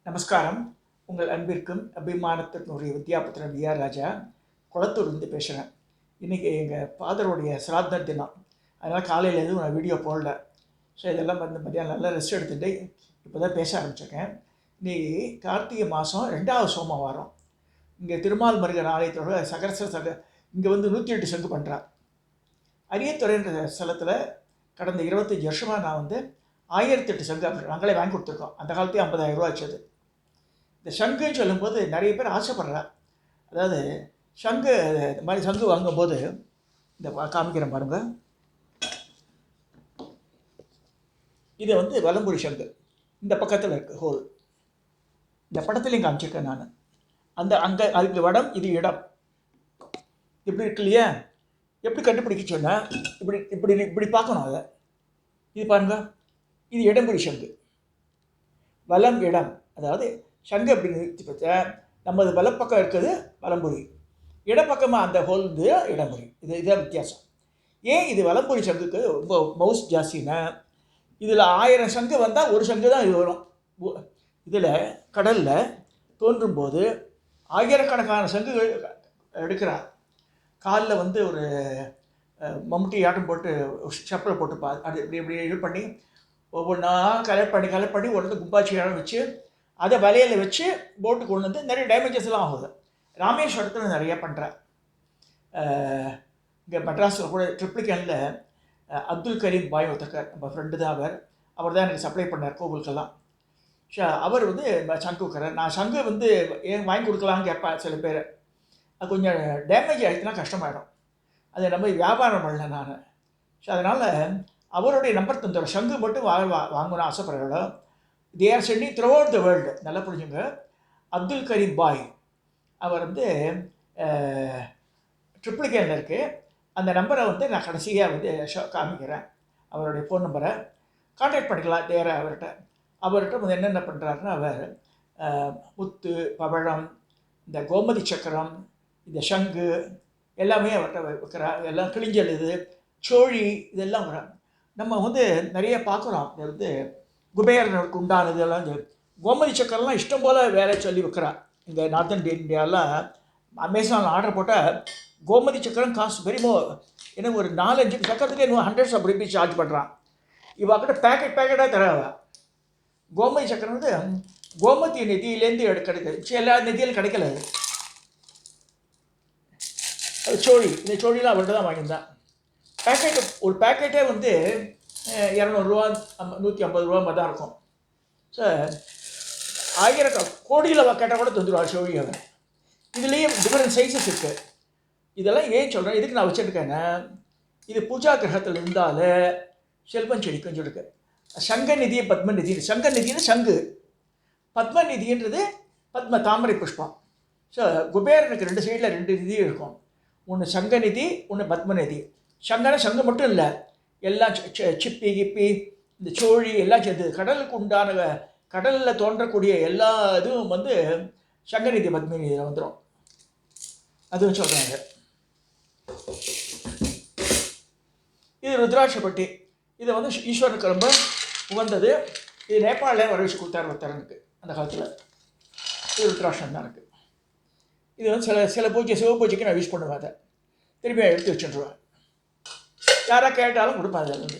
நமஸ்காரம். உங்கள் அன்பிற்கும் அபிமானத்திற்குரிய வித்யாபுத்திரன் விஆர் ராஜா குளத்தூர்லேருந்து பேசுகிறேன். இன்றைக்கி எங்கள் ஃபாதருடைய சிராத்த தினம். அதனால் காலையில் எதுவும் நான் வீடியோ போடல. ஸோ இதெல்லாம் வந்து மத்தியானம் நல்லா ரெஸ்ட் எடுத்துகிட்டு இப்போ தான் பேச ஆரம்பிச்சிருக்கேன். இன்றைக்கி கார்த்திகை மாதம் 2வது சோமவாரம். இங்கே திருமால் முருகன் ஆலயத்தோட இங்கே வந்து 108 சங்கு பண்ணுறான். அரியத்துறைன்ற ஸ்தலத்தில் கடந்த 25 வருஷமாக நான் வந்து 1008 சங்கு நாங்களே வாங்கி கொடுத்துருக்கோம். அந்த காலத்தையும் 50,000 ரூபா ஆச்சது. இந்த சங்குன்னு சொல்லும்போது நிறைய பேர் ஆசைப்படுறா. அதாவது சங்கு இந்த மாதிரி சங்கு வாங்கும்போது இந்த காமிக்கிறேன் பாருங்கள். இது வந்து வலம்புரி சங்கு. இந்த பக்கத்தில் இருக்குது ஹோல். இந்த படத்துலையும் காமிச்சிருக்கேன் நான். அங்கே அதுக்கு வடம், இது இடம். இப்படி இருக்கு இல்லையா? எப்படி கண்டுபிடிக்க சொன்னால் இப்படி இப்படி இப்படி பார்க்கணும். அதை இது பாருங்கள். இது இடம்புரி சங்கு. வலம் இடம், அதாவது சங்கு அப்படி நிறுத்தி பார்த்தா நமது வலப்பக்கம் இருக்குது வலம்புரி, இடப்பக்கமாக அந்த ஹோல் வந்து இடம்புரி. இதுதான் வித்தியாசம். ஏன் இது வலம்புரி சங்குக்கு ரொம்ப மவுஸ் ஜாஸ்தின்னா, இதில் 1000 சங்கு வந்தால் ஒரு சங்கு தான் இது வரும். இதில் கடலில் தோன்றும்போது ஆயிரக்கணக்கான சங்குகள் எடுக்கிறார். காலில் வந்து ஒரு மம்முட்டி ஆட்டம் போட்டு செப்பலை போட்டு அது இப்படி இப்படி இது பண்ணி ஒவ்வொன்றா கலெக்ட் பண்ணி ஒன்று கும்பாச்சி இடம் வச்சு அதை வலையில் வச்சு போட்டு கொண்டு வந்து நிறைய டேமேஜஸ்லாம் ஆகுது. ராமேஸ்வரத்தில் நிறைய பண்ணுறேன். இங்கே மெட்ராஸில் கூட ட்ரிப்ளிகனில் அப்துல் கரீம் பாய் ஒருத்தர், நம்ம ஃப்ரெண்டு தான். அவர் தான் எனக்கு சப்ளை பண்ணார் கோவிலுக்கெல்லாம். அவர் வந்து சங்கு வைக்கிறார். நான் சங்கு வந்து ஏன் வாங்கி கொடுக்கலான்னு கேட்பேன். சில பேர் அது கொஞ்சம் டேமேஜ் ஆகிடுச்சுன்னா கஷ்டமாயிடும். அதை நம்ம வியாபாரம் பண்ணல நான். ஸோ அதனால் அவருடைய நம்பர் தந்துடுற சங்கு மட்டும் வாங்கணும்னு ஆசைப்படுறாங்களோ. They are sending throughout the world. நல்லா புரிஞ்சுங்க. அப்துல் கரீம் பாய் அவர் வந்து ட்ரிப்ளிகேனில் இருக்குது. அந்த நம்பரை வந்து நான் கடைசியாக வந்து காமிக்கிறேன். அவருடைய ஃபோன் நம்பரை கான்டாக்ட் பண்ணிக்கலாம் நேராக அவர்கிட்ட வந்து என்னென்ன பண்ணுறாருன்னா, அவர் முத்து, பவழம், இந்த கோமதி சக்கரம், இந்த சங்கு எல்லாமே அவர்கிட்ட வைக்கிறார். எல்லாம் கிழிஞ்சல், இது சோழி, இதெல்லாம் வர நம்ம வந்து நிறைய பார்க்குறோம். இது வந்து குபேரனுக்கு உண்டானது எல்லாம். கோமதி சக்கரெல்லாம் இஷ்டம் போல் வேலை சொல்லி வைக்கிறார். இந்த நார்த்தன் இந்தியாலாம் அமேசானில் ஆர்டர் போட்டால் கோமதி சக்கரம் காசு பெரியமோ ஏன்னா ஒரு 4-5 சக்கரத்துக்கு இன்னும் ஹண்ட்ரட்ஸ் ஆஃப் ருபீஸ் சார்ஜ் பண்ணுறான். இவக்கிட்ட பேக்கெட்டாக தராவா. கோமதி சக்கரம் வந்து கோமதி நதியிலேருந்து கிடைக்குது. எல்லா நதியிலும் கிடைக்கல. அது சோழி. இந்த சோழிலாம் அவர்கிட்ட தான் வாங்கியிருந்தான். ஒரு பேக்கெட்டே வந்து 200 ரூபா 150 ரூபா மாதிரி தான் இருக்கும். ஸோ 1000 கோடியில் கேட்டால் கூட தந்துடுவார் சோழி அவர். இதுலேயே டிஃப்ரெண்ட் சைஸஸ் இருக்குது. இதெல்லாம் ஏன் சொல்கிறேன், இதுக்கு நான் வச்சுருக்கேன்னா, இது பூஜா கிரகத்தில் இருந்தால் செல்வம் செழிக்கும் சொல்லிருக்கு. சங்கநிதி, பத்மநிதி. சங்கநிதினு சங்கு, பத்மநிதின்றது பத்ம தாமரை புஷ்பம். ஸோ குபேரனுக்கு 2 சைடில் 2 நிதி இருக்கும். ஒன்று சங்கநிதி, ஒன்று பத்மநிதி. சங்கன சங்கு மட்டும் இல்லை, எல்லாம் சிப்பி கிப்பி இந்த சோழி எல்லாம் சேர்ந்து கடலுக்கு உண்டான கடலில் தோன்றக்கூடிய எல்லா இதுவும் வந்து சங்கநிதி பத்மநிதியில் வந்துடும். அதுவும் சொல்கிறாங்க. இது ருத்ராட்சப்பட்டி. இதை வந்து ஈஸ்வரனுக்கு ரொம்ப உகந்தது. இது நேபாளில் வர வச்சு கொடுத்தாரு ஒருத்தரனுக்கு அந்த காலத்தில். இது ருத்ராட்சம் தான் இருக்குது. இது வந்து சில பூஜை, சிவ பூஜைக்கு நான் யூஸ் பண்ணுவேன். அதை திருப்பி எடுத்து வச்சுருவேன். யாராக கேட்டாலும் கொடுப்பேன். அதில் வந்து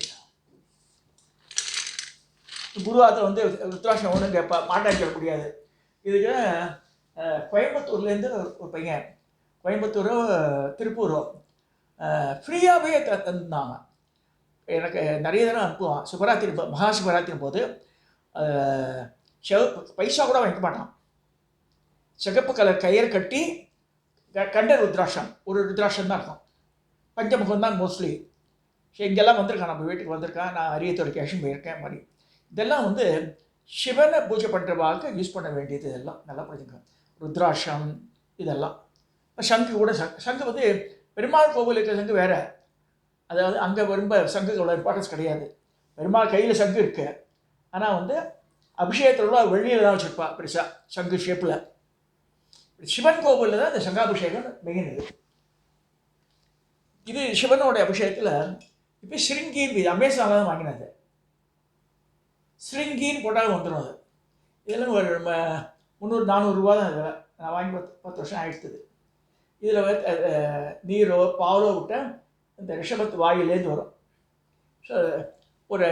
குருவாத்தில் வந்து ருத்ராட்சம் ஒன்றும் கேட்பா, மாட்டான்னு சொல்ல முடியாது. இதுக்கு கோயம்புத்தூர்லேருந்து ஒரு பையன், கோயம்புத்தூரோ திருப்பூரோ ஃப்ரீயாகவே தந்தாங்க. எனக்கு நிறைய தடவை அனுப்புவான். சிவராத்திரி, மகா சிவராத்திரி போது பைசா கூட வாங்கிக்க மாட்டான். சிகப்பு கலர் கயிறு கட்டி கண்ட ருத்ராட்சம், ஒரு ருத்ராட்சம் தான் இருக்கும். பஞ்சமுகம் தான் மோஸ்ட்லி. ஸோ இங்கெல்லாம் வந்திருக்கான், நம்ம வீட்டுக்கு வந்திருக்கான். நான் அரியத்துறை கேஷும் போயிருக்கேன். மாதிரி இதெல்லாம் வந்து சிவனை பூஜை பண்ணுறவாக்கு யூஸ் பண்ண வேண்டியது. இதெல்லாம் நல்லா புரிஞ்சுங்க. ருத்ராட்சம் இதெல்லாம். சங்கு கூட சங்கு வந்து பெருமாள் கோவிலுக்கு சங்கு வேறு. அதாவது அங்கே ரொம்ப சங்குகளோட இம்பார்ட்டன்ஸ் கிடையாது. பெருமாள் கையில் சங்கு இருக்குது. ஆனால் வந்து அபிஷேகத்தோட வெள்ளியில் தான் வச்சுருப்பா பெருசாக சங்கு ஷேப்பில். சிவன் கோவிலில் தான் இந்த சங்காபிஷேகம் மெயின். இது சிவனோட அபிஷேகத்தில். இப்போ ஸ்ருங்கி, இது அமேசானில் தான் வாங்கினது. ஸ்ருங்கின்னு போட்டாலும் வந்துடும். அது இதெல்லாம் ஒரு 300-400 ரூபா தான். இதில் நான் வாங்கி 10 வருஷம் ஆகிடுது. இதில் நீரோ பாலோ விட்டால் இந்த ரிஷபத்து வாயிலேருந்து வரும். ஸோ ஒரு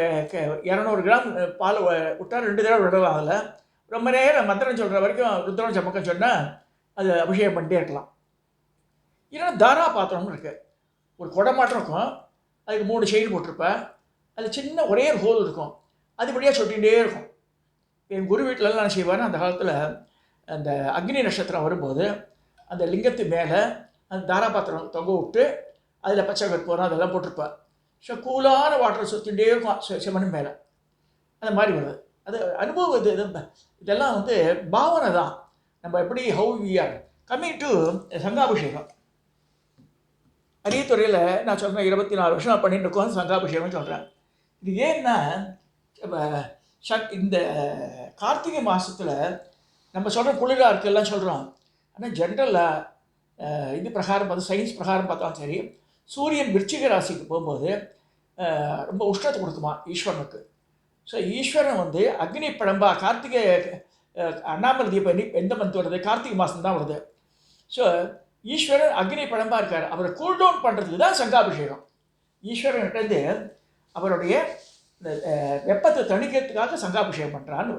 200 கிராம் பால் விட்டால் 2 தடவை விடலாம். அதில் ரொம்ப நேரம் மந்திரம் சொல்கிற வரைக்கும் ருத்ரம் சமக்கம் சொன்னால் அது அபிஷேகம் பண்ணிட்டே இருக்கலாம். இல்லைன்னா தாரா பாத்திரம்னு இருக்குது, ஒரு குடமாட்டம் இருக்கும், அதுக்கு 3 செயின் போட்டிருப்பேன், அது சின்ன ஒரே ஒரு ஹோல் இருக்கும், அது வழியாக சொட்டிகிட்டே இருக்கும். என் குரு வீட்டிலலாம் நான் செய்வேன். அந்த காலத்தில் அந்த அக்னி நட்சத்திரம் வரும்போது அந்த லிங்கத்து மேலே அந்த தாராபாத்திரம் தொங்க விட்டு அதில் பச்சை கற்பூரம் அதெல்லாம் போட்டிருப்பேன். ஸோ கூலான வாட்டரை சுற்றிகிட்டே இருக்கும் சிவன் மேலே. அந்த மாதிரி வருது. அது அனுபவம். இதெல்லாம் வந்து பாவனை தான். நம்ம எப்படி how we are coming to சங்காபிஷேகம். அரியத்துறையில் நான் சொல்கிறேன் 24 வருஷம் பண்ணிட்டு இருக்கோம் சங்காபிஷேகம் சொல்கிறேன். இது ஏன்னா இந்த கார்த்திகை மாதத்தில் நம்ம சொல்கிற குளிராக இருக்குல்லாம் சொல்கிறோம். ஆனால் ஜென்ரலாக இது பிரகாரம் பார்த்தா, சயின்ஸ் பிரகாரம் பார்த்தாலும் சரி, சூரியன் விருச்சிக ராசிக்கு போகும்போது ரொம்ப உஷ்ணத்தை கொடுக்குமா ஈஸ்வரனுக்கு. ஸோ ஈஸ்வரன் வந்து அக்னி பழம்பா கார்த்திகை அண்ணாமலை தீபம் எந்த மந்த் வருது? கார்த்திகை மாதம் தான் வருது. ஸோ ஈஸ்வரன் அக்னி பழம்பா இருக்கார். அவரை கூல் டவுன் பண்ணுறதுக்கு தான் சங்காபிஷேகம். ஈஸ்வரன்கிட்டேருந்து அவருடைய இந்த வெப்பத்தை தணிக்கிறதுக்காக சங்காபிஷேகம் பண்ணுறான்னு.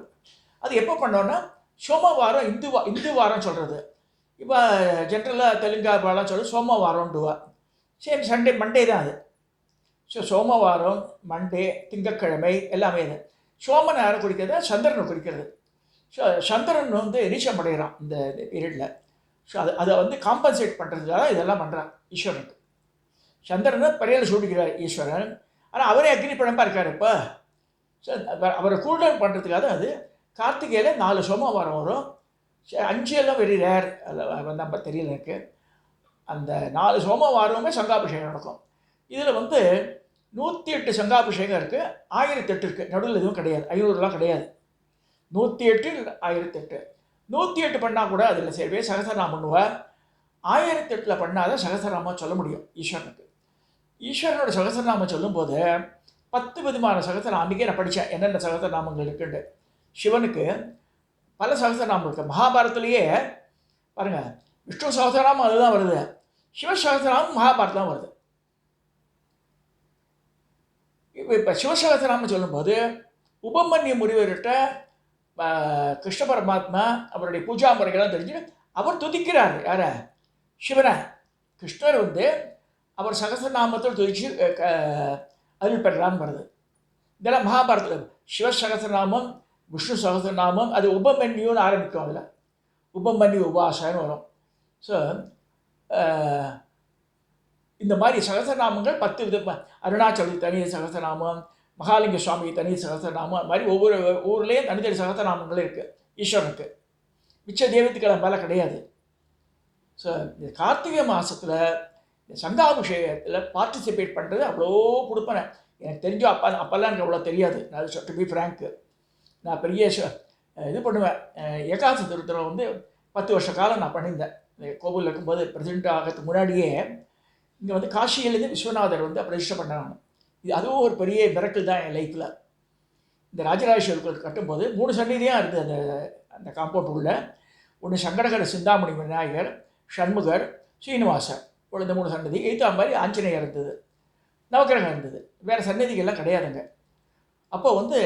அது எப்போ பண்ணோன்னா சோமவாரம், இந்து வாரம் சொல்கிறது. இப்போ ஜென்ரலாக தெலுங்காலாம் சொல்கிறது சோமவாரம்டுவா. சேம் சண்டே மண்டே தான் அது. ஸோ சோமவாரம், மண்டே, திங்கட்கிழமை எல்லாமே இது. சோமனை யாரை குறிக்கிறது? சந்திரனை குறிக்கிறது. ஸோ சந்திரன் வந்து நீச்சம் அடைகிறான் இந்த பீரியடில். ஸோ அதை வந்து காம்பன்சேட் பண்ணுறதுக்காக இதெல்லாம் பண்ணுறான் ஈஸ்வரனுக்கு. சந்திரனை படையில் சூடிக்கிறார் ஈஸ்வரன். ஆனால் அவரே அக்னி பழம்பா இருக்கார் இப்போ. ஸோ அவரை கூல்டவுன் பண்ணுறதுக்காக அது கார்த்திகையில் 4 சோமவாரம் வரும். 5 எல்லாம் வெரி ரேர், அதில் நம்ம தெரியல எனக்கு. அந்த 4 சோமவாரமுமே சங்காபிஷேகம் நடக்கும். இதில் வந்து 108 சங்காபிஷேகம் இருக்குது, 1008 இருக்குது. நடுவில் எதுவும் கிடையாது, 500லாம் கிடையாது. 108 1008. 108 பண்ணால் கூட அதில் சேர்வே சகசரநாமம் பண்ணுவேன். 1008 பண்ணாதான் சகசரநாமம் சொல்ல முடியும் ஈஸ்வரனுக்கு. ஈஸ்வரனோட சகசரநாமம் சொல்லும்போது 10 விதமான சகசரநாமம் அன்றைக்கே நான் படித்தேன் என்னென்ன சகசரநாமங்கள் இருக்குண்டு. சிவனுக்கு பல சகசரநாமம் இருக்குது. மகாபாரதத்துலேயே பாருங்கள், விஷ்ணு சகசரநாமம் அதுதான் வருது, சிவ சகசரநாமம் மகாபாரதம் வருது. இப்போ சிவசகசரநாமம் சொல்லும்போது உபமன்ய முனிவர்கிட்ட கிருஷ்ண பரமாத்மா அவருடைய பூஜா முறைகள்லாம் தெரிஞ்சு அவர் துதிக்கிறார். யாரை? சிவனை. கிருஷ்ணர் வந்து அவர் சகசரநாமத்தில் துதிச்சு அருள் பெறான்னு வருது. இதெல்லாம் மகாபாரதத்தில் சிவ சகசரநாமம், விஷ்ணு சகசரநாமம், அது உபமன்யுன்னு ஆரம்பிக்கும். அதில் உபமன்யு உபாசன்னு வரும். ஸோ இந்த மாதிரி சகசரநாமங்கள் 10 விதமாக, அருணாச்சலி தனி சகசரநாமம், மகாலிங்க சுவாமி தனி சகசரநாமம், அது மாதிரி ஒவ்வொரு ஊர்லேயும் தனித்தனி சகசரநாமங்கள் இருக்குது ஈஸ்வரனுக்கு. மிச்ச தெய்வத்துக்களை மேலே கிடையாது. ஸோ இந்த கார்த்திகை மாதத்தில் இந்த சங்காபிஷேகத்தில் பார்ட்டிசிபேட் பண்ணுறது அவ்வளோ கொடுப்பேன். எனக்கு தெரிஞ்சோ அப்போல்லாம் எனக்கு அவ்வளோ தெரியாது. நான் டு பி ஃப்ராங்க்கு, நான் பெரிய இது பண்ணுவேன். ஏகாதசி திருத்தலம் வந்து 10 வருஷ காலம் நான் பண்ணியிருந்தேன். கோவிலில் இருக்கும்போது பிரசிடெண்ட் ஆகிறதுக்கு முன்னாடியே இங்கே வந்து காசியிலேருந்து விஸ்வநாதர் வந்து பிரதிஷ்டை பண்ணாங்க. இது அதுவும் ஒரு பெரிய மிரக்கல் தான் என் லைஃப்பில். இந்த ராஜராஜேஸ்வரர் கோயில் கட்டும்போது 3 சன்னதியாக இருந்தது அந்த அந்த காம்பவுண்ட் உள்ள. ஒன்று சங்கடகர சிந்தாமணி விநாயகர், ஷண்முகர், ஸ்ரீனிவாசர், இந்த 3 சன்னதி. எய்த்தாம் மாதிரி ஆஞ்சநேயர் இருந்தது, நவக்கிரகம் இருந்தது, வேறு சன்னதிகள்லாம் கிடையாதுங்க. அப்போ வந்து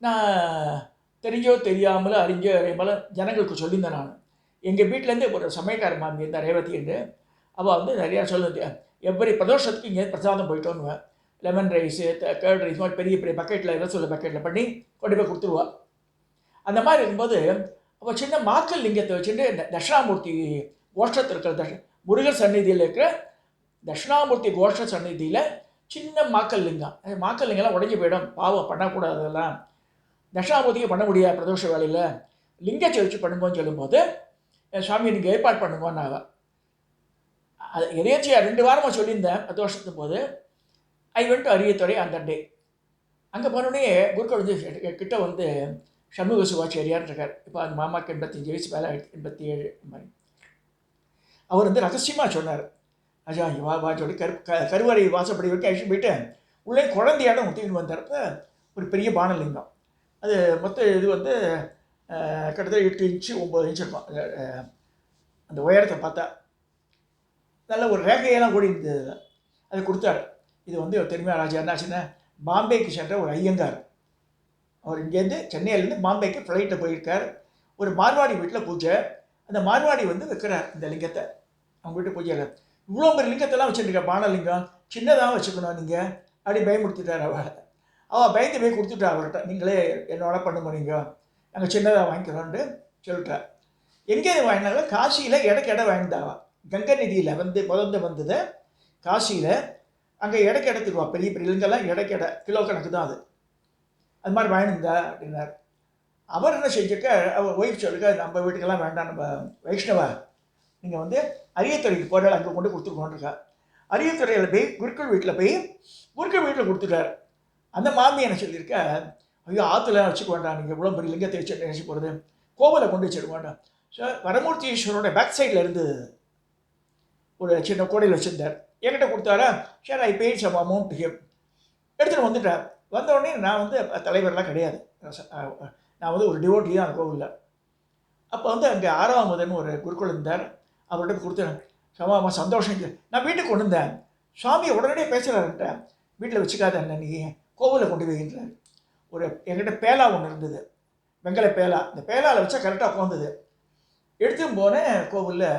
நான் தெரிஞ்சோ தெரியாமலோ அறிஞ்சோ அறியாமலும் ஜனங்களுக்கு சொல்லியிருந்தேன். நான் எங்கள் வீட்டிலேருந்து ஒரு சமயக்கார மாமி இருந்தால் ரேவதி என்று, அவள் வந்து நிறையா சொல்லுது, எவ்வரி பிரதோஷத்துக்கு இங்கே பிரசாதம் போயிட்டோன்னுவேன். லெமன் ரைஸு, கர்ட் ரைஸ் மாதிரி பெரிய பெரிய பக்கெட்டில் ரசோல பக்கெட்டில் பண்ணி கொண்டு போய் கொடுத்துருவாள். அந்த மாதிரி இருக்கும்போது அவள் சின்ன மாக்கல் லிங்கத்தை வச்சுட்டு தட்சிணாமூர்த்தி கோஷ்டத்தில் இருக்கிற முருகர் சந்நிதியில் இருக்கிற தட்சிணாமூர்த்தி கோஷ்ட சந்நிதியில் சின்ன மாக்கல் லிங்கம். மாக்கல் லிங்கம்லாம் உடஞ்சி போயிடும், பாவம் பண்ணக்கூடாது. அதெல்லாம் தட்சிணாமூர்த்திக்கு பண்ண முடியாது பிரதோஷ வேலையில், லிங்கத்தை வச்சு பண்ணுங்கன்னு சொல்லும்போது சுவாமி நீங்கள் ஏற்பாடு பண்ணுங்கன்னு ஆகும். அது எதேச்சியாக 2 வாரமாக சொல்லியிருந்தேன் பிரதோஷத்துக்கு போது. ஐ வென்ட் டு அரியத்துறை அந்த டே. அங்கே போனோடனே குருக்கள் வந்து கிட்ட வந்து சண்முக சிவாச்சாரியார் இருக்கார். இப்போ அந்த மாமாவுக்கு 85 வயசு மேலே, 87 மாதிரி. அவர் வந்து ரகசியமாக சொன்னார், அஜா வா சொல்லி கருவறை வாசப்படி வரைக்கும் அழிச்சு போயிட்டு உள்ளே குழந்தையாட ஊற்றின்னு வந்தப்ப ஒரு பெரிய பானலிங்கம். அது மொத்தம் இது வந்து கிட்டத்தட்ட 8 இன்ச்சு 9 இன்ச்சு இருக்கும். அந்த உயரத்தை பார்த்தா நல்ல ஒரு ரேகையெல்லாம் கூடி இருந்தது. அதை கொடுத்தாரு. இது வந்து தெரியுமா ராஜா என்னாச்சுன்னா, பாம்பேக்கு சென்ற ஒரு ஐயங்கார். அவர் இங்கேருந்து சென்னையிலேருந்து பாம்பேக்கு ஃப்ளைட்டில் போயிருக்கார். ஒரு மார்வாடி வீட்டில் பூஜை. அந்த மார்வாடி வந்து வைக்கிறார் இந்த லிங்கத்தை. அவங்க வீட்டு பூஜையில் இவ்வளோ பெரிய லிங்கத்தெல்லாம் வச்சுருக்க, பானலிங்கம் சின்னதாக வச்சுக்கணும் நீங்கள் அப்படி பயமுறுத்திட்டார் அவளை. அவள் பயந்து போய் கொடுத்துட்டா அவர்கிட்ட, நீங்களே என்னோட பண்ணுங்க, நீங்கள் நாங்கள் சின்னதாக வாங்கிக்கிறோன்ட்டு சொல்லிட்டார். எங்கே வாங்கினாலும் காசியில் இடைக்கு இடம் வாங்கிட்டாவா. கங்கை நதியில் வந்து முதந்து வந்தது காசியில். அங்கே இடைக்கு இடத்துக்குவா, பெரிய பெரிய லிங்கெல்லாம் இடைக்கு கிலோ கணக்கு தான் அது. அது மாதிரி வாங்கியிருந்தா அப்படின்னார். அவர் என்ன செஞ்சுருக்க, அவர் ஒய்ஃப் சொல்லுங்க, நம்ம வீட்டுக்கெல்லாம் வேண்டாம், நம்ம வைஷ்ணவா நீங்கள் வந்து அரியத்துறைக்கு போகிறாள், அங்கே கொண்டு கொடுத்துருக்கோன்ருக்கா. அரியத்துறையில் போய் குருக்கள் வீட்டில் போய் குருக்கள் வீட்டில் கொடுத்துட்டார். அந்த மாமி என்ன சொல்லியிருக்க, ஐயோ ஆற்றுல வச்சுக்க வேண்டாம், நீங்கள் இவ்வளோ பெரிய லிங்கத்தை வச்சு நினச்சி போகிறது, கோவிலை கொண்டு வச்சுக்க வேண்டாம். ஸோ வரமூர்த்தி ஈஸ்வரோட பேக் சைடில் இருந்து ஒரு சின்ன கோடையில் வச்சுருந்தார். என்கிட்ட கொடுத்தாரா, சரி I paid some amount him. எடுத்துகிட்டு வந்துட்டார். வந்தோடனே நான் வந்து தலைவரெலாம் கிடையாது, நான் வந்து ஒரு டிவோட்டி தான் அந்த கோவிலில். அப்போ வந்து அங்கே 6ஆம் முதன்னு ஒரு குருக்குள் இருந்தார். அவர்கிட்ட கொடுத்தேன். சமாமா சந்தோஷம். நான் வீட்டுக்கு கொண்டு வந்தேன். சுவாமி உடனடியே பேசுகிறாருன்ட்ட, வீட்டில் வச்சுக்காத என்ன நீ கோவிலில் கொண்டு போய்கின்றார். ஒரு என்கிட்ட பேலா ஒன்று இருந்தது, வெங்கல பேலா. இந்த பேலாவில் வச்சா கரெக்டாக உட்காந்தது. எடுத்துன்னு போனேன் கோவிலில்.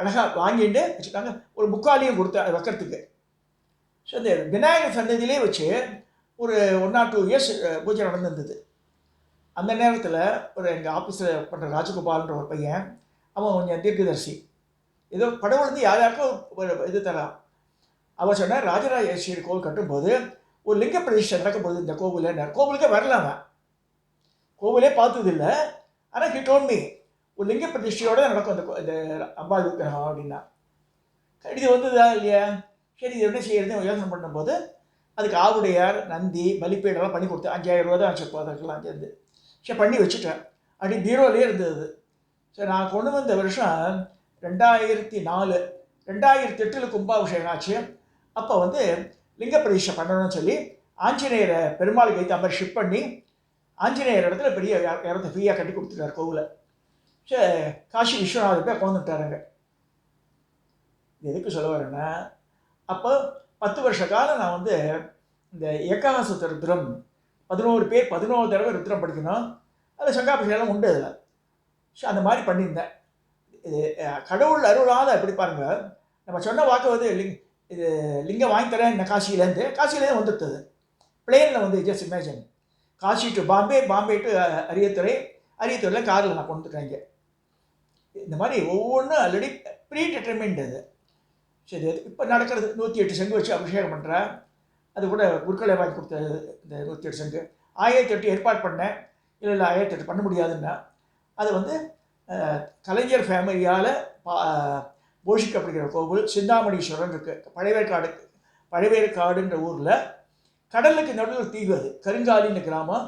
அழகாக வாங்கிட்டு வச்சுட்டாங்க. ஒரு முக்காலியும் கொடுத்து அதை வைக்கிறதுக்கு. ஸோ இந்த விநாயகர் சன்னதியிலே வச்சு ஒரு 1 or 2 இயர்ஸ் பூஜை நடந்துருந்தது. அந்த நேரத்தில் ஒரு எங்கள் ஆஃபீஸில் பண்ணுற ராஜகோபால்ன்ற ஒரு பையன், அவன் கொஞ்சம் தீர்க்கதரிசி, ஏதோ கடவுள் வந்து யார் யாருக்கும் ஒரு இது தரான். அவர் சொன்னார், ராஜராஜேஸ்வரி கோவில் கட்டும்போது ஒரு லிங்க பிரதிஷ்டை நடக்கும்போது இந்த கோவிலுக்கே வரலாமா, கோவிலே பார்த்ததில்லை. ஆனால் ஹி டோல்ட் மீ ஒரு லிங்க பிரதிஷ்டையோடு தான் நடக்கும் இந்த அம்பாள் விக்கிரகம் அப்படின்னா. இது வந்ததா இல்லையா, சரி இது என்ன செய்யறதுன்னு யோசனை பண்ணும்போது அதுக்கு ஆவுடையார், நந்தி, பலிப்பீடெல்லாம் பண்ணி கொடுத்து 5000 ரூபா தான் வச்சுருப்போம். அதற்கெல்லாம் சேர்ந்து சரி பண்ணி வச்சுட்டேன். அப்படி பீரோலே இருந்தது. சரி நான் கொண்டு வந்த வருஷம் 2004, 2008 கும்பாபிஷேகம் ஆச்சு. அப்போ வந்து லிங்க பிரதிஷ்டை பண்ணணும்னு சொல்லி ஆஞ்சநேயரை பெருமாளுக்கு வைத்து அம்மா ஷிப் பண்ணி ஆஞ்சநேயர் இடத்துல பெரிய இடத்த ஃப்ரீயாக கட்டி கொடுத்துட்டார் கோவிலை. சரி காசி விஸ்வநாதர் போய் உட்காந்துட்டாருங்க. இது எதுக்கு சொல்ல வரேன்னா, அப்போ 10 வருஷ காலம் நான் வந்து இந்த ஏகாதச ருத்ரம் 11 பேர் 11 தடவை ருத்ரம் படிக்கணும். அதில் சங்காபிஷேகம் உண்டு. அதில் ஸோ அந்த மாதிரி பண்ணியிருந்தேன். இது கடவுள் அருளால் எப்படி பாருங்கள், நம்ம சொன்ன வாக்கு வந்து இது லிங்கம் வாங்கி தரேன் இந்த காசியிலேருந்து வந்துடுது. பிளேனில் வந்து just imagine Kashi to Bombay, Bombay to அரியத்துறையில் காரில் நான் கொண்டுருக்கேன். இந்த மாதிரி ஒவ்வொன்றும் ஆல்ரெடி ப்ரீ டிட்டர்மின்ட் அது. சரி அது இப்போ நடக்கிறது 108 சங்கு வச்சு அபிஷேகம் பண்ணுறேன். அது கூட குருக்களை வாங்கி கொடுத்தது. இந்த 108 சங்கு 1008 ஏற்பாடு பண்ணேன். இல்லை 1008 பண்ண முடியாதுன்னா அது வந்து கலைஞர் ஃபேமிலியால் போஷிக்கப்படுகிற கோவில் சிந்தாமணீஸ்வரன் இருக்குது. பழைவேற்காடுன்ற ஊரில் கடலுக்கு நடுவில் தீவு. அது கருங்காலின்னு கிராமம்.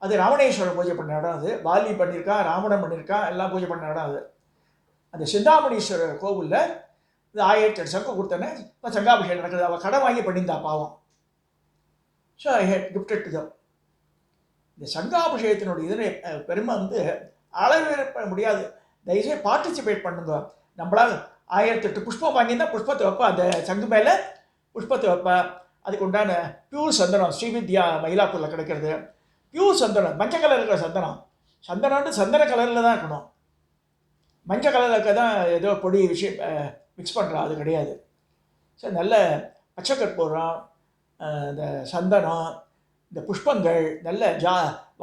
அது ராவணேஸ்வரன் பூஜை பண்ண இடம். அது பாலி பண்ணியிருக்கான், ராவணன் பண்ணியிருக்கான், எல்லாம் பூஜை பண்ண இடம். அது அந்த சிந்தாமணீஸ்வரர் கோவிலில் இது 1008 சங்கு கொடுத்தேன்னே. இப்போ சங்காபிஷேகம் நடக்குது. அவள் கடன் வாங்கி பண்ணியிருந்தா பாவம். So I had gifted to them. இந்த சங்காபிஷேகத்தினுடைய இதனை பெருமை வந்து அளவிட முடியாது. தயவுசெய்து பார்ட்டிசிபேட் பண்ணுங்க. நம்மளால் 1008 புஷ்பம் வாங்கியிருந்தால் புஷ்பத்தை வைப்பேன், அந்த சங்கு மேலே புஷ்பத்தை வைப்பேன். அதுக்கு உண்டான பியூர் சந்தனம் ஸ்ரீவித்யா மயிலாப்பூரில் கிடைக்கிறது. பியூர் சந்தனம், மஞ்சள் கலர் இருக்கிற சந்தனம்னு சந்தன கலரில் தான் இருக்கணும். மஞ்சள் கலரில் இருக்க தான் ஏதோ பொடி விஷயம் மிக்ஸ் பண்ணுறோம், அது கிடையாது. சரி நல்ல பச்சை கற்பூரம், இந்த சந்தனம், இந்த புஷ்பங்கள், நல்ல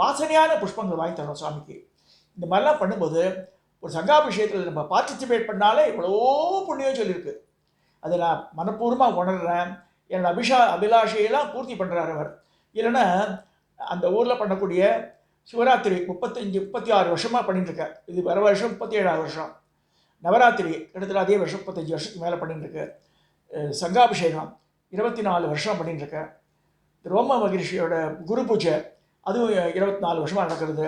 வாசனையான புஷ்பங்கள் வாங்கி தரணும் சுவாமிக்கு. இந்த மாதிரிலாம் பண்ணும்போது ஒரு சங்காபிஷேகத்தில் நம்ம பார்ட்டிசிபேட் பண்ணாலே இவ்வளோ புண்ணியம் சொல்லியிருக்கு. அதை நான் மனப்பூர்வமாக உணர்கிறேன். என்னோடய அபிலாஷையெல்லாம் பூர்த்தி பண்ணுறார் அவர். இல்லைன்னா அந்த ஊரில் பண்ணக்கூடிய சிவராத்திரி 36 வருஷமாக பண்ணிட்டுருக்கேன். இது வர வருஷம் 37ஆவது வருஷம். நவராத்திரி கிட்டத்தட்ட அதே வருஷம் 35 வருஷத்துக்கு மேலே பண்ணிட்டுருக்கு. சங்காபிஷேகம் 24 வருஷம் பண்ணிட்டுருக்கேன். ரோம மகிழ்ச்சியோட குரு பூஜை அதுவும் 24 வருஷமாக நடக்கிறது.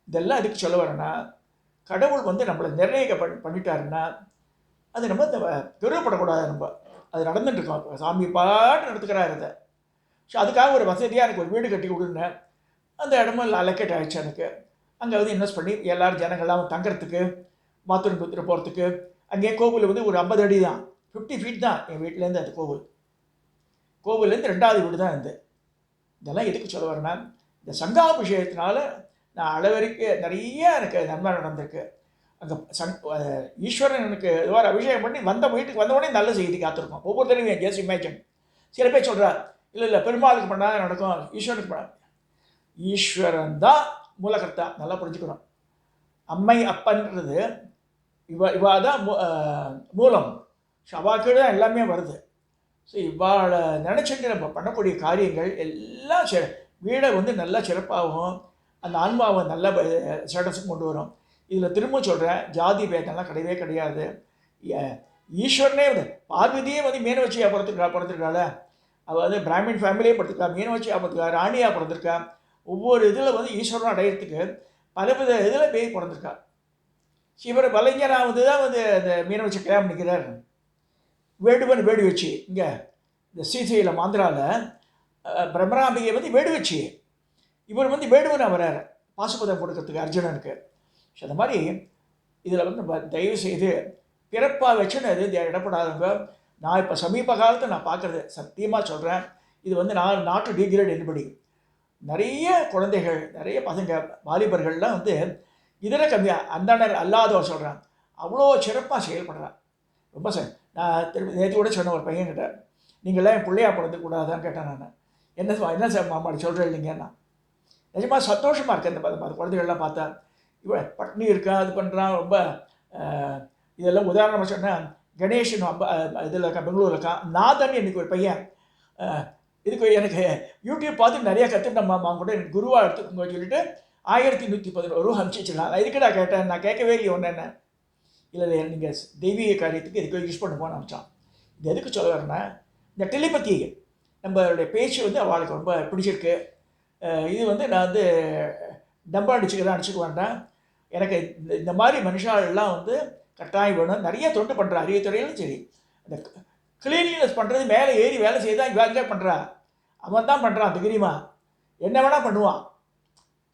இதெல்லாம் எதுக்கு சொல்ல வரேன்னா, கடவுள் வந்து நம்மளை நிர்ணயிக்க பண்ணிட்டாருன்னா அது நம்ம கருவப்படக்கூடாது. நம்ம அது நடந்துட்டுருக்கோம். சாமி பாட்டு நடத்துக்கிறாரு அதை. ஸோ அதுக்காக ஒரு வசதியாக எனக்கு ஒரு வீடு கட்டி கொடுன்னேன். அந்த இடமும் அலக்கேட் ஆகிடுச்சு எனக்கு. அங்கே வந்து இன்வெஸ்ட் பண்ணி எல்லோரும் ஜனங்கள்லாம் தங்குறதுக்கு பாத்ரூம் குத்துட்டு போகிறதுக்கு. அங்கேயே கோவில் வந்து ஒரு 50 அடி தான், 50 ஃபீட் தான் என் வீட்டிலேருந்து அது கோவிலேருந்து 2வது வீடு தான் இது. இதெல்லாம் எதுக்கு சொல்ல வரேன்னா, இந்த சங்காபிஷேகத்தினால நான் அளவரிக்கு நிறைய எனக்கு நன்மை நடந்திருக்கு. அங்கே ஈஸ்வரன் எனக்கு ஏதோ ஒரு அபிஷேகம் பண்ணி வீட்டுக்கு வந்த உடனே நல்ல செய்தி காத்திருக்கோம். ஒவ்வொரு தடவையும் ஜஸ்ட் இமேஜின். சில பேர் சொல்கிறா, இல்லை பெருமாளுக்கு பண்ணால் நடக்கும், ஈஸ்வரனுக்கு பண்ண. ஈஸ்வரன் தான் மூலகர்த்தா, நல்லா புரிஞ்சுக்கணும். அம்மை அப்பன்றது இவா தான் மூலம். அவாக்கு தான் எல்லாமே வருது. ஸோ இவாளை நினச்சிட்டு நம்ம பண்ணக்கூடிய காரியங்கள் எல்லாம் வீடை வந்து நல்லா சிறப்பாகவும் அந்த ஆன்மாவை நல்ல ஸ்டேட்டஸுக்கு கொண்டு வரும். இதில் திரும்ப சொல்கிறேன், ஜாதி பேதம்லாம் கிடையவே கிடையாது. ஈஸ்வரனே வந்து பார்வதியே வந்து மீனவச்சியாக பிறந்திருக்காள். அவள் வந்து பிராமின் ஃபேமிலியே பிறந்திருக்கா, மீனவச்சியாக பிறந்திருக்கா, ராணியாக பிறந்திருக்கா. ஒவ்வொரு இதில் வந்து ஈஸ்வரன் அடையிறதுக்கு பலவித இதில் பேய் பிறந்திருக்கா. இவர் கலைஞராக வந்து தான் வந்து அந்த மீனவச்சி கல்யாணம் பண்ணிக்கிறார். வேடு வச்சு இங்கே இந்த ஸ்ரீசைலம் ஆந்திராவில் பிரம்மராம்பிகை வந்து வேடு வச்சு இவர் வந்து வேடுவனாக வர்றார் பாசுபதம் கொடுக்கறதுக்கு அர்ஜுனனுக்கு. ஸோ அந்த மாதிரி இதில் வந்து நம்ம தயவு செய்து பிறப்பாக வச்சுன்னு அது இடப்படாதவங்க. நான் இப்போ சமீப காலத்தை நான் பார்க்குறது சத்தியமாக சொல்கிறேன், இது வந்து நான் நாட்டு டிகிரேட் என்படி நிறைய குழந்தைகள், நிறைய பசங்க, வாலிபர்கள்லாம் வந்து இதர கம்மியாக அந்தனர் அல்லாதவர் சொல்கிறாங்க, அவ்வளோ சிறப்பாக செயல்படுறான். ரொம்ப நான் திரும்பி நேற்று கூட சொன்ன ஒரு பையன்கிட்ட, நீங்களாம் என் பிள்ளையா பிறந்துக்கூடாதான்னு கேட்டேன். நான் என்ன சார் மாமாடி சொல்கிறேன் இல்லைங்கன்னா, நிஜமாக சந்தோஷமாக இருக்குது அந்த குழந்தைகள்லாம் பார்த்தா. இவன் பட்னி இருக்கான், அது பண்ணுறான், ரொம்ப இதெல்லாம் உதாரணமாக சொன்னேன். கணேஷன் இதில் இருக்கான், பெங்களூரில் இருக்கான். நாதன் எனக்கு ஒரு பையன், இதுக்கு எனக்கு யூடியூப் பார்த்து நிறையா கற்றுட்டம்மா கூட எனக்கு குருவாக எடுத்துக்கோங்க சொல்லிட்டு 1111 ரூபா அனுப்பிச்சிருக்கான். நான் இதுக்கு நான் கேட்டேன், நான் கேட்கவே இல்லையே ஒன்று என்ன இல்லை நீங்கள் தெய்வீக காரியத்துக்கு இதுக்கு யூஸ் பண்ணுவோன்னு நினச்சான். இது எதுக்கு சொல்ல வரேன்னா, இந்த டெலிபதி நம்மளுடைய பேச்சு வந்து அவளுக்கு ரொம்ப பிடிச்சிருக்கு. இது வந்து நான் வந்து டம்பா அடிச்சுக்க வேண்டாம். எனக்கு இந்த மாதிரி மனுஷாலெல்லாம் வந்து கட்டாயம் வேணும். நிறைய தொண்டு பண்ணுறா, அரிய துறையிலும் சரி. அந்த கிளீன்லினஸ் பண்ணுறது, மேலே ஏறி வேலை செய்தான் இவாங்க பண்ணுறா, அவன் தான் பண்ணுறான் திகிரிமா, என்ன வேணால் பண்ணுவான்.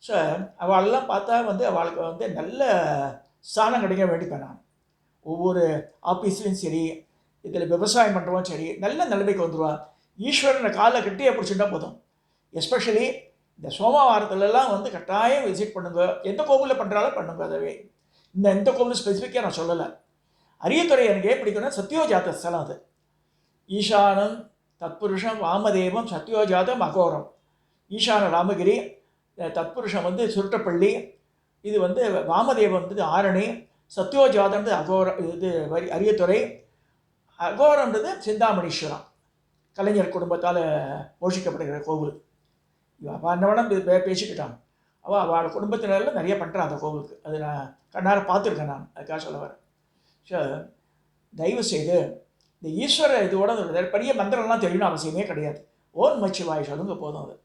ஸோ அவளெல்லாம் பார்த்தா வந்து அவளுக்கு வந்து நல்ல ஸ்தானம் கிடைக்க வேண்டிப்பேன். நான் ஒவ்வொரு ஆஃபீஸ்லேயும் சரி, இதில் விவசாயம் பண்ணுறவன் சரி, நல்ல நிலைமைக்கு வந்துடுவான். ஈஸ்வரனை காலை கட்டியே பிடிச்சிட்டா போதும். எஸ்பெஷலி இந்த சோமவாரத்துலலாம் வந்து கட்டாயம் விசிட் பண்ணுங்க. எந்த கோவிலில் பண்ணுறாலும் பண்ணுங்க. அதவே எந்த கோவில் ஸ்பெசிஃபிக்காக நான் சொல்லலை. அரியத்துறை எனக்கு ஏன் பிடிக்கும்னா, சத்யோஜாத ஸ்தலம் அது. ஈசானம் தத்புருஷம் வாமதேவம் சத்யோஜாதம் அகோரம். ஈசான ராமகிரி, தத்புருஷம் வந்து சுருட்டப்பள்ளி, இது வந்து வாமதேவம் வந்து ஆரணி, சத்யோஜாதன்றது அகோரம், இது அரியத்துறை, அகோரன்றது சிந்தாமணீஸ்வரம், கலைஞர் குடும்பத்தால் போஷிக்கப்படுகிற கோவில். அவன் பேசிக்கிட்டான். அவள் குடும்பத்தினரில் நிறைய பண்ணுறான் அந்த கோவிலுக்கு. அது நான் கண்ணார பார்த்துருக்கேன். நான் அதுக்காக சொல்ல வரேன். ஸோ தயவு செய்து இந்த ஈஸ்வர இதோட பெரிய மந்திரம்லாம் தெரியணும் அவசியமே கிடையாது. ஓம் நமச்சிவாய சொல்லுங்க போதும். அது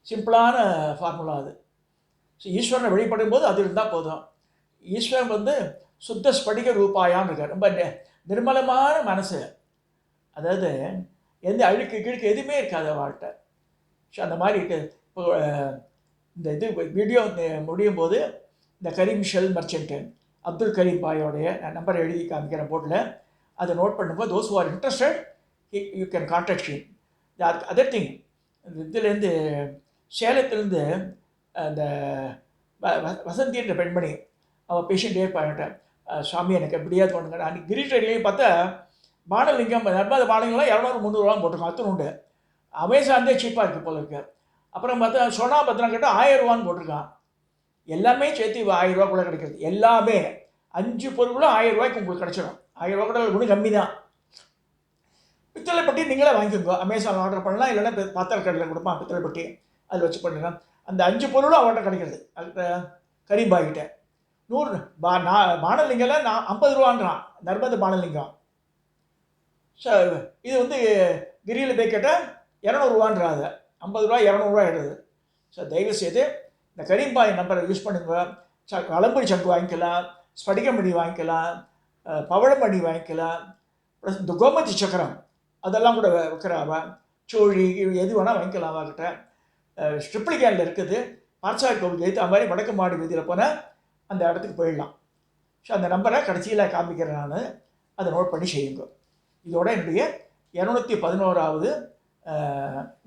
சிம்பிளான ஃபார்முலா அது. ஸோ ஈஸ்வரனை வழிபடும் போது அது இருந்தால் போதும். ஈஸ்வரன் வந்து சுத்த ஸ்படிக ரூபாயான்னு இருக்கார். ரொம்ப நிர்மலமான மனசு, அதாவது எந்த அழுக்கு கிழக்கு எதுவுமே இருக்காது வாழ்க்கை. ஸோ அந்த மாதிரி இருக்குது. இப்போ இந்த இது வீடியோ முடியும் போது இந்த கரீம் ஷெல் மர்ச்சன்ட்டு அப்துல் கரீம் பாயோடைய நம்பரை எழுதி காமிக்கிற போர்டில் அதை நோட் பண்ணும்போது, those who are interested you can contact him. Other thing, இதுலேருந்து சேலத்துலேருந்து அந்த வசந்தின்ற பெண்மணி அவள் பேஷண்ட்டே பாயிட்டேன், சுவாமி எனக்கு எப்படியாவது பண்ணுங்க. அன்றைக்கி கிரிட்டர்லேயும் பார்த்தா பானலிங்கம் நர்மத பானலிங்கம்லாம் 200-300 போட்டிருக்கோம். அத்தனை உண்டு. அமேசான்தே சீப்பாக இருக்குது போல இருக்கு. அப்புறம் பார்த்தா சோனா பத்திரம் கேட்டால் 1000 ரூபான்னு போட்டிருக்கான். எல்லாமே சேர்த்து 1000 ரூபாக்குள்ளே கிடைக்கிறது. எல்லாமே 5 பொருளும் 1000 ரூபாய்க்கு உங்களுக்கு கிடச்சிடும். 1000 ரூபா கூட ஒன்றும் கம்மி தான். பித்தளை பட்டி நீங்களே வாங்கிக்கோங்க. அமேசான் ஆர்டர் பண்ணலாம், இல்லைன்னா பாத்திர கடையில் கொடுப்பான் பித்தளை பட்டி, அதில் வச்சு பண்ணுங்க. அந்த 5 பொருளும் அவர்கிட்ட கிடைக்கிறது. அதுக்கிட்ட கரீம்பாய்கிட்ட 100 பானலிங்கெல்லாம் 50 ரூபான்றான், நர்மத பானலிங்கம். ஸோ இது வந்து கிரியில் போய் கேட்டால் 200 ரூபான்றாங்க. 50 ரூபா 200 ரூபா எடுது. ஸோ தயவு செய்து இந்த கரீம்பாய் நம்பரை யூஸ் பண்ணுங்க. வலம்புரி சங்கு வாங்கிக்கலாம், ஸ்படிகமணி வாங்கிக்கலாம், பவழமணி வாங்கிக்கலாம், ப்ளஸ் இந்த கோமதி சக்கரம் அதெல்லாம் கூட வைக்கிறாவா, சோழி எது வேணால் வாங்கிக்கலாம். அவகிட்ட ஸ்ட்ரிப்ளிகேனில் இருக்குது. பார்சாதி கோவில் எழுத்து அது மாதிரி வடக்கு மாடு வீதியில் போனால் அந்த இடத்துக்கு போயிடலாம். ஸோ அந்த நம்பரை கடைசியில் காமிக்கிறேன் நான், அதை நோட் பண்ணி செய்யுங்க. இதோட என்னுடைய 211வது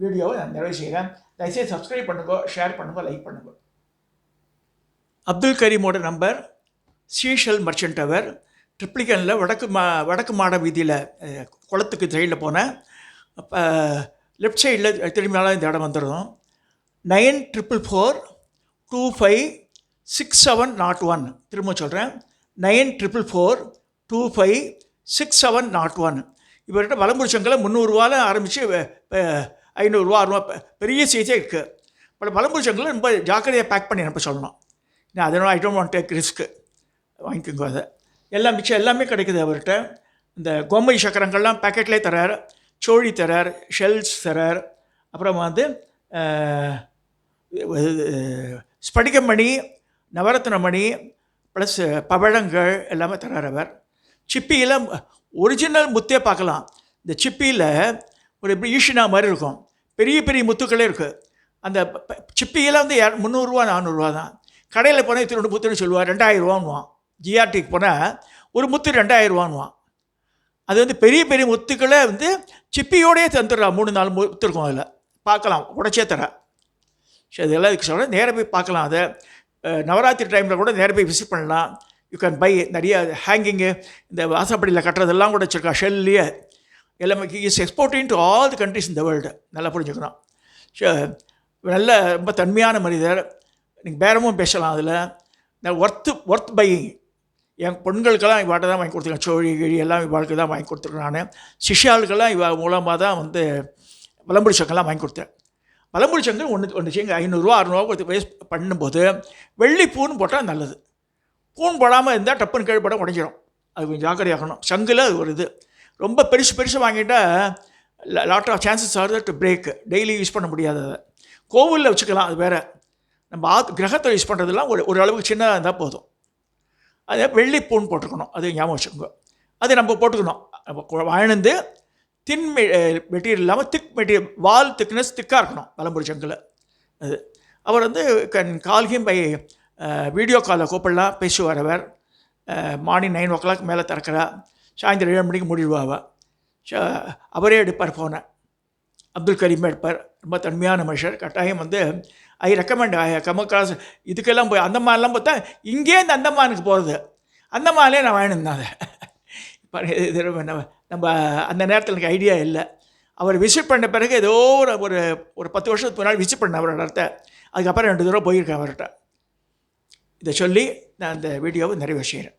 வீடியோவை நான் நிறைவு செய்கிறேன். தயவுசெய்து சப்ஸ்கிரைப் பண்ணுங்க, ஷேர் பண்ணுங்க, லைக் பண்ணுங்க. அப்துல் கரீமோட நம்பர் சீஷல் மர்ச்சன்ட் டவர், ட்ரிப்ளிகனில் வடக்கு மாட வீதியில் குளத்துக்கு சைடில் போனேன். அப்போ லெஃப்ட் சைடில் திரும்பினாலும் இந்த இடம் வந்துடும். 9444256701. திரும்ப சொல்கிறேன், 9444256701. இவர்கிட்ட வலம்புரிச்சங்களை 300 ஆரம்பித்து 500 600 பெரிய சைஸே இருக்குது. பட் வலம்புரிச்சங்களை ரொம்ப ஜாக்கிரதையாக பேக் பண்ணி அனுப்ப சொல்லணும். நான் அதனால் I don't want take risk, வாங்கிக்கோங்க. அதை எல்லாம் மிச்சம் எல்லாமே கிடைக்குது அவர்கிட்ட. இந்த கோமதி சக்கரங்கள்லாம் பேக்கெட்லேயே தரார், சோழி தரார், ஷெல்ஸ் தரார், அப்புறம் வந்து ஸ்படிகமணி, நவரத்ன மணி ப்ளஸ் பவழங்கள் எல்லாமே தரார் அவர். சிப்பியில் ஒரிஜினல் முத்தே பார்க்கலாம். இந்த சிப்பியில் ஒரு எப்படி ஈஷினா மாதிரி இருக்கும், பெரிய பெரிய முத்துக்களே இருக்குது. அந்த சிப்பியில் வந்து 300 400 தான். கடையில் போனால் இத்தினோட முத்துன்னு சொல்லுவாள், 2000 ஜிஆர்டிக்கு போனால் ஒரு முத்து 2000 அது வந்து பெரிய பெரிய முத்துக்களை வந்து சிப்பியோடையே தந்துடுறா. 3-4 முத்து இருக்கும், அதில் பார்க்கலாம், உடச்சே தர. சரி, இதெல்லாம் இதுக்கு சொல்கிறேன், நேராக போய் பார்க்கலாம். அதை நவராத்திரி டைமில் கூட நேராக போய் விசிட் பண்ணலாம். யூ கேன் பை நிறைய ஹேங்கிங்கு, இந்த வாசப்படியில் கட்டுறதெல்லாம் கூட வச்சுருக்கா, ஷெல்லையே எல்லாமே. Is exporting to all the countries இந்த வேர்ல்டு, நல்லா புரிஞ்சுக்கணும். நல்ல ரொம்ப தன்மையான மனிதர், நீங்கள் பேரமும் பேசலாம். அதில் நான் ஒர்த் பையிங். என் பெண்களுக்கெல்லாம் இவாட்ட தான் வாங்கி கொடுத்துருக்கேன், சோழி கிழி எல்லாம் இவாளுக்கு தான் வாங்கி கொடுத்துருக்கேன். நான் சிஷியாளுக்கெல்லாம் இவ மூலமாக தான் வந்து வலம்புரி சங்கெல்லாம் வாங்கி கொடுத்தேன். வலம்புரி சங்கம் ஒன்று செய்யுங்க, 500 600 கொடுத்து வேஸ்ட் பண்ணும்போது வெள்ளி பூன்னு போட்டால் நல்லது. பூன் போடாமல் இருந்தால் டப்புன்னு கீழ்பட உடைஞ்சிடும். அது கொஞ்சம் ஜாக்கிரதையாகணும். சங்கில் அது ஒரு இது ரொம்ப பெருசு வாங்கிட்டால் lot of chances are to break. Daily use பண்ண முடியாது. அதை கோவிலில் வச்சுக்கலாம், அது வேறு. நம்ம கிரகத்தை யூஸ் பண்ணுறதுலாம் ஒரு அளவுக்கு சின்னதாக இருந்தால் போதும். அதை வெள்ளி பூன் போட்டுக்கணும், அது ஞாபகம் வச்சுக்கோங்க. அது நம்ம போட்டுக்கணும். வாழ்ந்து தின் மெட்டீரியல் இல்லாமல் திக் மெட்டீரியல், வால் திக்னஸ் திக்காக இருக்கணும் வலம்புரி சங்கில். அது அவர் வந்து கால்கியும் பை வீடியோ காலில் கூப்பிடலாம், பேசுவார் அவர். மார்னிங் 9 o'clock மேலே திறக்கிறா, சாயந்தரம் 7 மணிக்கு முடிவாவா. அவரே எடுப்பார் ஃபோனை, அப்துல் கரீமே எடுப்பார். ரொம்ப தன்மையான மனுஷர். கட்டாயம் வந்து ஐ ரெக்கமெண்ட் கமக்காஸ் இதுக்கெல்லாம் போய் அந்தமான்லாம் பார்த்தா இங்கே இந்த அந்தமானுக்கு போகிறது, அந்தமானே நான் வாங்கினேன். அதை இது நம்ம அந்த நேரத்தில் எனக்கு ஐடியா இல்லை. அவர் விசிட் பண்ண பிறகு ஏதோ ஒரு 10 வருஷத்துக்கு முன்னாடி விசிட் பண்ண அவரோட இடத்த. அதுக்கப்புறம் 2 தடவை போயிருக்கேன் அவர்கிட்ட. இதை சொல்லி நான் அந்த வீடியோவை நிறைவு செய்கிறேன்.